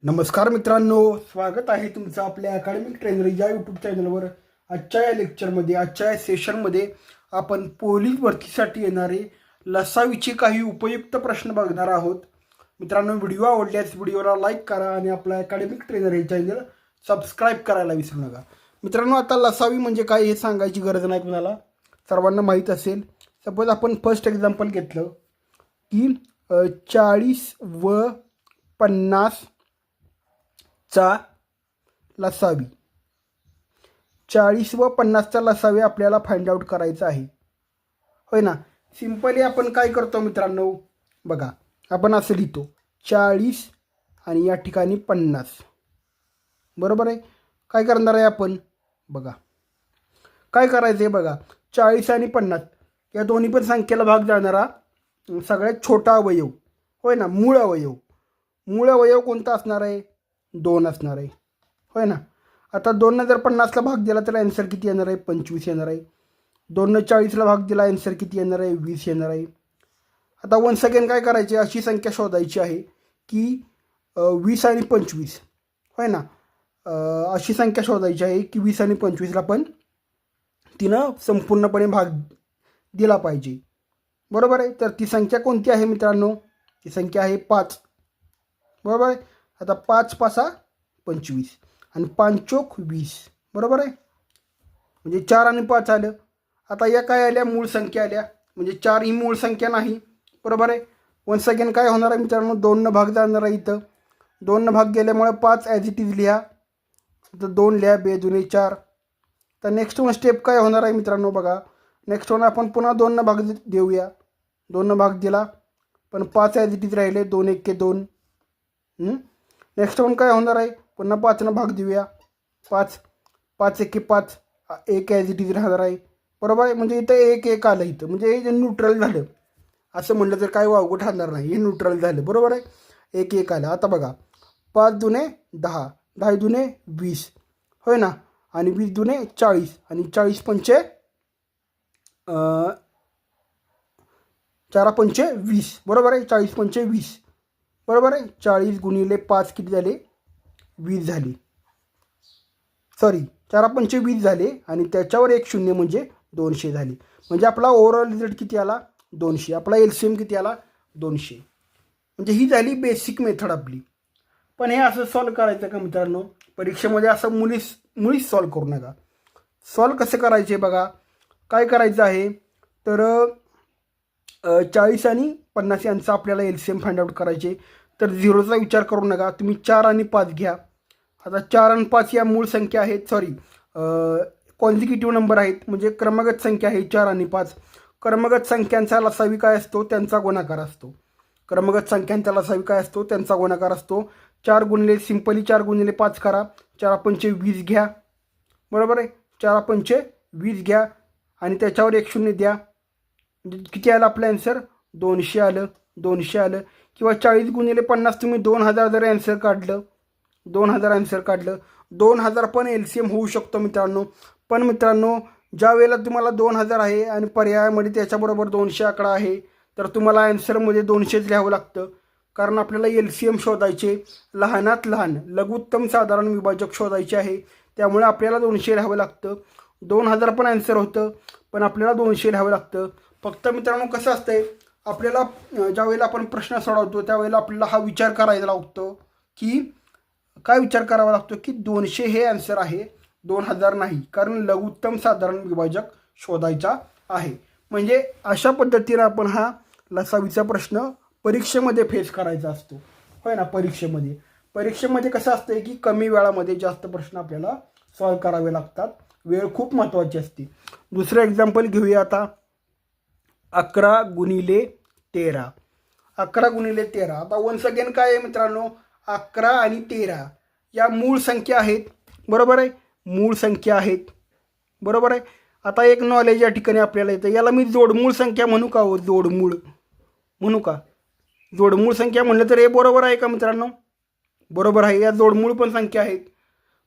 नमस्कार मित्रांनो, स्वागत आहे तुमचं आपल्या अकॅडमिक ट्रेनर या यूट्यूब चॅनलवर. आजच्या या लेक्चरमध्ये, आजच्या या सेशनमध्ये आपण पोलीस भरतीसाठी येणारे लसावीचे काही उपयुक्त प्रश्न बघणार आहोत. मित्रांनो, व्हिडिओ आवडल्यास व्हिडिओला लाईक करा आणि आपला अकॅडमिक ट्रेनर हे चॅनल सबस्क्राईब करायला विसरू नका. मित्रांनो, आता लसावी म्हणजे काय हे सांगायची गरज नाही कुणाला, सर्वांना माहीत असेल. सपोज आपण फर्स्ट एक्झाम्पल घेतलं की 40 व 50 चा लसावी, 40 व 50चा लसावी आपल्याला फाइंड आउट करायचा आहे, होय ना. सिंपली आपण काय करतो मित्रांनो, बघा आपण असं लिहितो 40 आणि या ठिकाणी 50, बरोबर आहे. काय करणार आहे आपण, बघा काय करायचं आहे, बघा 40 आणि 50 या दोन्ही पण संख्येला भाग जाणारा सगळ्यात छोटा अवयव, होय ना, मूळ अवयव. मूळ अवयव कोणता असणार आहे, 2 असणार आहे, होय ना. आता 2 जर 50ला भाग दिला तर आन्सर किती येणार आहे, 25 येणार आहे. 2 40ला भाग दिला आन्सर किती येणार आहे, 20 येणार आहे. आता वन्स अगेन काय करायचे, अशी संख्या शोधायची आहे की 20 आणि 25, होय ना. अशी संख्या शोधायची आहे की 20 आणि 25ला पण तिनं संपूर्णपणे भाग दिला पाहिजे, बरोबर आहे. तर ती संख्या कोणती आहे मित्रांनो, ती संख्या आहे 5, बरोबर आहे. आता 5 पासा 25 आणि 5 चोक 20, बरोबर आहे. म्हणजे 4 आणि 5 आलं. आता या काय आल्या, मूळ संख्या आल्या, म्हणजे 4 ही मूळ संख्या नाही, बरोबर आहे. वन्स अगेन काय होणार आहे मित्रांनो, 2 भाग जाणार आहे. इथं 2 भाग गेल्यामुळे 5 ॲज इट इज लिहा, तर 2 लिहा, 2 दुणे 4. तर नेक्स्ट वन स्टेप काय होणार आहे मित्रांनो, बघा नेक्स्ट वन आपण पुन्हा 2 भाग देऊया. 2 भाग दिला पण 5 ॲज इट इज राहिले, 2 1 2. नेक्स्ट वन काय होणार आहे, पुन्हा 5 भाग देऊया. 5 5 1 5, 1 ॲज इट इज राहणार आहे, बरोबर आहे. म्हणजे इथं 1 1 आलं, इथं म्हणजे हे न्यूट्रल झालं. असं म्हटलं तर काय वावगं ठरणार नाही, हे न्यूट्रल झालं, बरोबर आहे. 1 1 आलं. आता बघा 5 दुणे 10, 10 दुणे 20, होय ना. आणि 20 दुणे 40 आणि 40 पंचे 4 पंचे 20, बरोबर आहे. 40 पंचे 20, बरोबर आहे. 40 गुणिले 5 किती झाले, 20 झाले. सॉरी, 4 पंचे 20 झाले आणि त्याच्यावर 1 शून्य म्हणजे 200 झाले. म्हणजे आपला ओव्हरऑल रिझल्ट किती आला, 200. आपला LCM किती आला, 200. म्हणजे ही झाली बेसिक मेथड आपली. पण हे असं सॉल्व करायचं का मित्रांनो, परीक्षेमध्ये असं मुळीच सॉल्व करू नका. सॉल्व कसं करायचे, बघा काय करायचं आहे, तर 40 आणि 50 यांचा आपल्याला LCM फाइंड आउट करायचे. तर 0चा विचार करू नका, तुम्ही 4 आणि 5 घ्या. आता 4 आणि 5 या मूळ संख्या आहेत, सॉरी कॉन्झिक्युटिव्ह नंबर आहेत, म्हणजे क्रमगत संख्या आहे 4 आणि 5. क्रमगत संख्यांचा लसावी काय असतो, त्यांचा गुणाकार असतो. क्रमगत संख्यांचा लसावी काय असतो, त्यांचा गुणाकार असतो. 4 गुणिले सिंपली 4 गुणिले 5 करा, 4 पंचे 20 घ्या, बरोबर आहे. 4 पंचे 20 घ्या आणि त्याच्यावर 1 शून्य द्या. म्हणजे किती आलं आपलं आन्सर, 200 आलं, 200 आलं. किंवा 40 गुणिले 50 तुम्ही 2000 जर आन्सर काढलं, 2000 आन्सर काढलं, 2000 पण LCM होऊ शकतो मित्रांनो. पण मित्रांनो, ज्या वेळेला तुम्हाला 2000 आहे आणि पर्यायामध्ये त्याच्याबरोबर 200 आकडा आहे, तर तुम्हाला आन्सरमध्ये 200च लिहावं लागतं. कारण आपल्याला LCM शोधायचे, लहानात लहान लघुत्तम साधारण विभाजक शोधायचे आहे, त्यामुळे आपल्याला 200 लिहावं लागतं. 2000 पण आन्सर होतं, पण आपल्याला 200 लिहावं लागतं. फक्त मित्रांनो कसं असतंय, आपल्याला ज्या वेळेला आपण प्रश्न सोडवतो त्यावेळेला आपल्याला हा विचार करायला लागतो की काय विचार करावा लागतो की 200 हे आन्सर आहे, 2000 नाही, कारण लघुत्तम साधारण विभाजक शोधायचा आहे. म्हणजे अशा पद्धतीने आपण हा लसावीचा प्रश्न परीक्षेमध्ये फेस करायचा असतो, होय ना. परीक्षेमध्ये कसं असतं की कमी वेळामध्ये जास्त प्रश्न आपल्याला सॉल्व करावे लागतात, वेळ खूप महत्त्वाची असते. दुसरं एक्झाम्पल घेऊया आता, 11 गुणिले 13. 11 गुणिले 13. आता वन्स अगेन काय आहे मित्रांनो, 11 आणि 13 या मूळ संख्या आहेत, बरोबर आहे. मूळ संख्या आहेत, बरोबर आहे. आता एक नॉलेज या ठिकाणी आपल्याला येतं, याला मी जोडमूळ संख्या म्हणू का, हो जोडमूळ म्हणू का. जोडमूळ संख्या म्हणलं तर हे बरोबर आहे का मित्रांनो, बरोबर आहे. या जोडमूळ पण संख्या आहेत.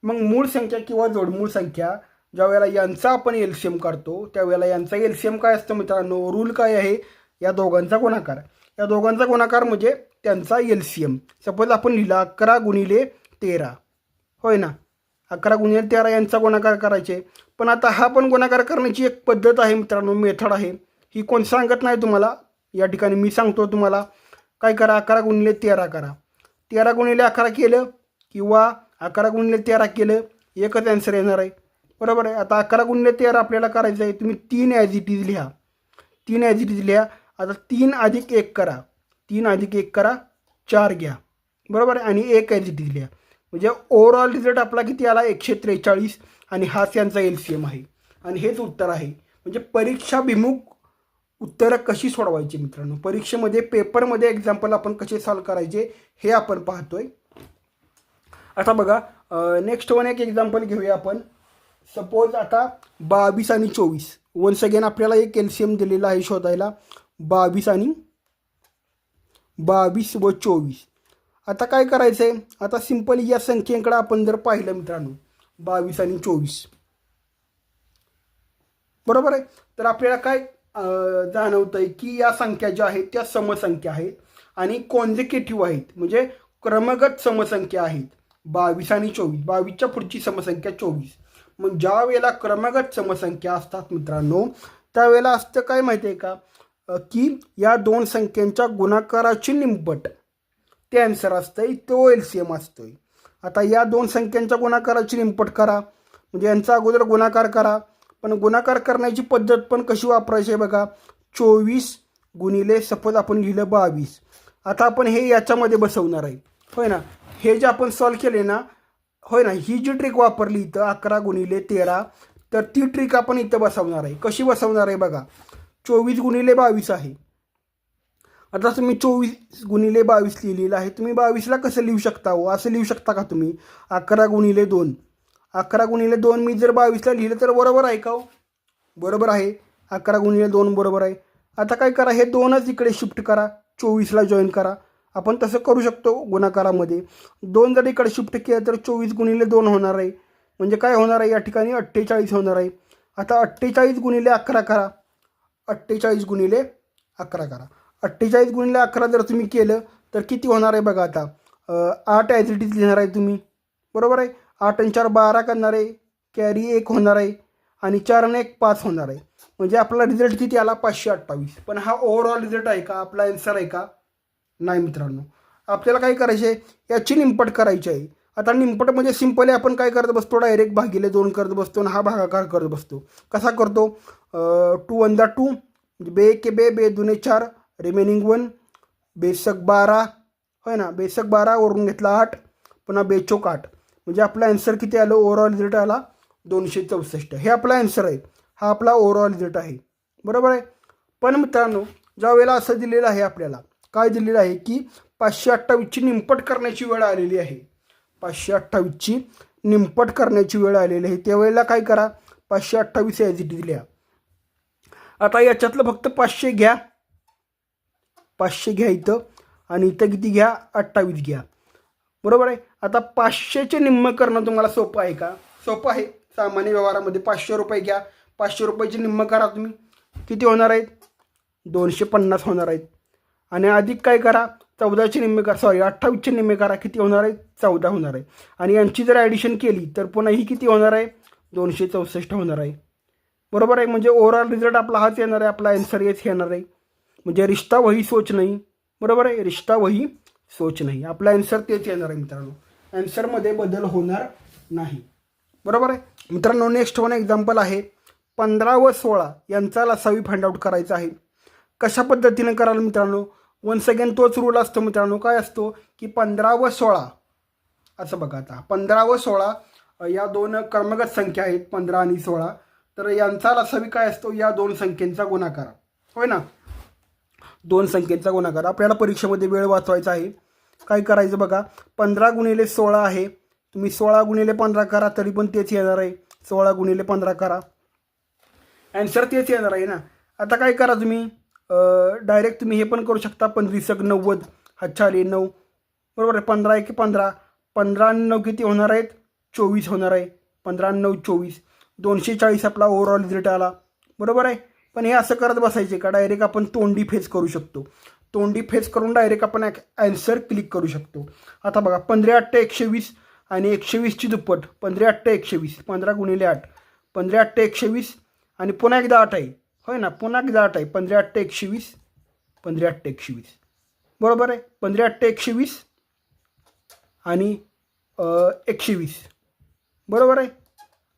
मग मूळ संख्या किंवा जोडमूळ संख्या ज्या वेळेला यांचा आपण LCM काढतो त्यावेळेला यांचा LCM काय असतं मित्रांनो, रूल काय आहे, या दोघांचा गुणाकार. या दोघांचा गुणाकार म्हणजे त्यांचा LCM. सपोज आपण लिहिला 11 गुणिले 13, होय ना, 11 गुणिले 13 यांचा गुणाकार करायचे. पण आता हा पण गुणाकार करण्याची एक पद्धत आहे मित्रांनो, मेथड आहे. ही कोण सांगत नाही तुम्हाला, या ठिकाणी मी सांगतो तुम्हाला. काय करा, 11 गुणिले 13 करा. 13 गुणिले 11 केलं किंवा 11 गुणिले 13 केलं, एकच ॲन्सर येणार आहे. बरोबर आहे. आता 11 गुणिले 13 आपल्याला करायचं आहे. तुम्ही 3 ॲज इट इज लिहा, 3 ॲज इट इज लिहा. आता 3 अधिक 1 करा, 3 अधिक 1 करा, 4 घ्या. बरोबर आहे. आणि 1 ॲज इट इज लिहा. म्हणजे ओव्हरऑल रिझल्ट आपला किती आला, 143. आणि हाच यांचा LCM आहे. आणि हेच उत्तर आहे. म्हणजे परीक्षाभिमुख उत्तरं कशी सोडवायची मित्रांनो, परीक्षेमध्ये पेपरमध्ये एक्झाम्पल आपण कसे सॉल्व करायचे हे आपण पाहतोय. आता बघा, नेक्स्ट वन एक एक्झाम्पल घेऊया आपण. सपोज आता 22 आणि 24. वन्स अगेन आपल्याला एक LCM दिलेला आहे शोधायला, 22 व 24. आता काय करायचं आहे, आता सिंपली या संख्येकडे आपण जर पाहिलं मित्रांनो, 22 आणि 24, बरोबर आहे. तर आपल्याला काय जाणवतं आहे की या संख्या ज्या आहेत त्या समसंख्या आहेत आणि कॉन्झिक्युटिव्ह आहेत, म्हणजे क्रमगत समसंख्या आहेत. 22 आणि 24, 22च्या पुढची समसंख्या 24. मग ज्या वेळेला क्रमगत समसंख्या असतात मित्रांनो, त्यावेळेला असतं काय माहिती आहे का, की या दोन संख्यांच्या गुणाकाराची निमपट ते आन्सर असतं, तो LCM असतोय. आता या दोन संख्यांच्या गुणाकाराची निमपट करा, म्हणजे यांचा अगोदर गुणाकार करा. पण गुणाकार करण्याची पद्धत पण कशी वापरायची आहे बघा. 24 गुणिले सपोज आपण लिहिलं 22. आता आपण हे याच्यामध्ये बसवणार आहे, होय ना. हे जे आपण सॉल्व केले ना, होय ना, ही जी ट्रिक वापरली इथं 11 गुणिले 13, तर ती ट्रिक आपण इथं बसवणार आहे. कशी बसवणार आहे बघा. 24 गुणिले 22 आहे. आता तुम्ही 24 गुणिले 22 लिहिलेलं आहे. तुम्ही 22ला कसं लिहू शकता हो, असं लिहू शकता का तुम्ही 11 गुणिले 2. 11 गुणिले 2 मी जर 22ला लिहिलं तर बरोबर आहे का हो, बरोबर आहे. 11 गुणिले 2 बरोबर आहे. आता काय करा, हे 2च इकडे शिफ्ट करा, 24ला जॉईन करा. आपण तसं करू शकतो गुणाकारामध्ये. 2 जर इकडे शिफ्ट केलं तर 24 गुणिले 2 होणार आहे. म्हणजे काय होणार आहे या ठिकाणी 48 होणार आहे. आता 48 गुणिले 11 करा, 48 गुणिले 11 करा. 48 गुणिले 11 जर तुम्ही केलं तर किती होणार आहे बघा. आता 8 ॲज इट इज लिहिणार आहे तुम्ही, बरोबर आहे. 8 आणि 4 12 करणार आहे, कॅरी 1 होणार आहे आणि 4 आणि 1 5 होणार आहे. म्हणजे आपला रिझल्ट किती आला, 528. पण हा ओव्हरऑल रिझल्ट आहे का, आपला आन्सर आहे का, नाही मित्रांनो. आपल्याला काय करायचे आहे, याची निमपट करायची आहे. आता निमपट म्हणजे सिंपली आपण काय करत बसतो, डायरेक्ट भागिले 2 करत बसतो आणि हा भागाकार करत बसतो. कसा करतो, 2 1 2 म्हणजे बे के बे, बे दुने 4, रिमेनिंग 1, बेसक 12, होय ना. बेसक 12 वरून घेतला 8, पुन्हा बेचोक 8. म्हणजे आपला आन्सर किती आलं, ओव्हरऑल रिझल्ट आला 264. हे आपला आन्सर आहे, हा आपला ओव्हरऑल रिझल्ट आहे, बरोबर आहे. पण मित्रांनो, ज्या वेळेला असं दिलेलं आहे आपल्याला, काय दिलेलं आहे की 528ची निमपट करण्याची वेळ आलेली आहे. 528ची निमपट करण्याची वेळ आलेली आहे. त्यावेळेला काय करा, 528 ॲज इट इज लिहा. आता याच्यातलं फक्त 500 घ्या, 500 घ्या इथं, आणि इथं किती घ्या, 28 घ्या, बरोबर आहे. आता 500चे निम्म करणं तुम्हाला सोपं आहे का, सोपं आहे. सामान्य व्यवहारामध्ये 500 रुपये घ्या, 500 रुपयाचे निम्म करा तुम्ही, किती होणार आहेत, 250 होणार आहेत. आणि अधिक काय करा, 14चे निम्मे करा, 28चे निम्मे करा, किती होणार आहेत, 14 होणार आहे. आणि यांची जर ॲडिशन केली तर पुन्हा ही किती होणार आहे, 264 होणार आहे, बरोबर आहे. म्हणजे ओव्हरऑल रिझल्ट आपला हाच येणार आहे, आपला आन्सर हेच येणार आहे. म्हणजे रिश्ता वही सोच नाही, बरोबर आहे. रिश्ता वही सोच नाही, आपला आन्सर तेच येणार आहे मित्रांनो. आन्सरमध्ये बदल होणार नाही, बरोबर आहे मित्रांनो. नेक्स्ट वन एक्झाम्पल आहे 15 व 16 यांचा लसावी फाइंड आउट करायचा आहे. कशा पद्धतीने कराल मित्रांनो, वन्स अगेन तोच रूल असतो मित्रांनो. काय असतो की 15 व 16 असं बघा. आता 15 व 16 या दोन क्रमगत संख्या आहेत, 15 आणि 16. तर यांचा लसावी काय असतो, या दोन संख्येचा गुणाकार, होय ना. दोन संख्येचा गुणाकार. आपल्याला परीक्षेमध्ये वेळ वाचवायचा आहे. काय करायचं बघा, 15 गुणिले 16 आहे, तुम्ही 16 गुणिले 15 करा तरी पण तेच येणार आहे. 16 गुणिले 15 करा, आन्सर तेच येणार आहे ना. आता काय करा तुम्ही, डायरेक्ट तुम्ही हे पण करू शकता, 15 90 हातछाली 9, बरोबर आहे. 15 1 15, 15 आणि 9 किती होणार आहेत, 24 होणार आहे. 15 आणि 9 24, 240 आपला ओव्हरऑल रिझल्ट आला, बरोबर आहे. पण हे असं करत बसायचे का, डायरेक्ट आपण तोंडी फेज करू शकतो. तोंडी फेस करून डायरेक्ट आपण ॲन्सर क्लिक करू शकतो. आता बघा 15×8 120 आणि 120ची दुप्पट 15×8 120 15×8 15×8 120 आणि पुन्हा एकदा 8 आहे होय ना, पुन्हा एकदा 8 आहे 15×8 120 15×8 120 बरोबर आहे. 15×8 120 आणि 120 बरोबर आहे.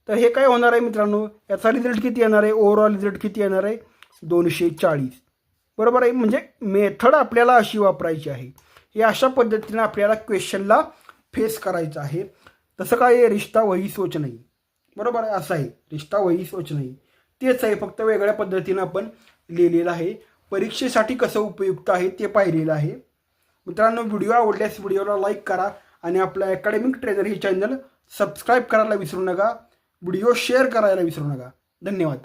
तर हे काय होणार आहे मित्रांनो, याचा रिझल्ट किती येणार आहे, ओव्हरऑल रिझल्ट किती येणार आहे 240 बरोबर आहे. म्हणजे मेथड आपल्याला अशी वापरायची आहे, हे अशा पद्धतीने आपल्याला क्वेश्चनला फेस करायचं आहे. तसं काय रिश्ता वही सोच नाही बरोबर आहे, असं आहे रिश्ता वही सोच नाही, तेच आहे फक्त वेगळ्या पद्धतीनं आपण लिहिलेलं आहे. परीक्षेसाठी कसं उपयुक्त आहे ते पाहिलेलं आहे. मित्रांनो व्हिडिओ आवडल्यास व्हिडिओला लाईक करा आणि आपलं अकॅडमिक ट्रेनर हे चॅनल सबस्क्राईब करायला विसरू नका. व्हिडिओ शेअर करायला विसरू नका. धन्यवाद.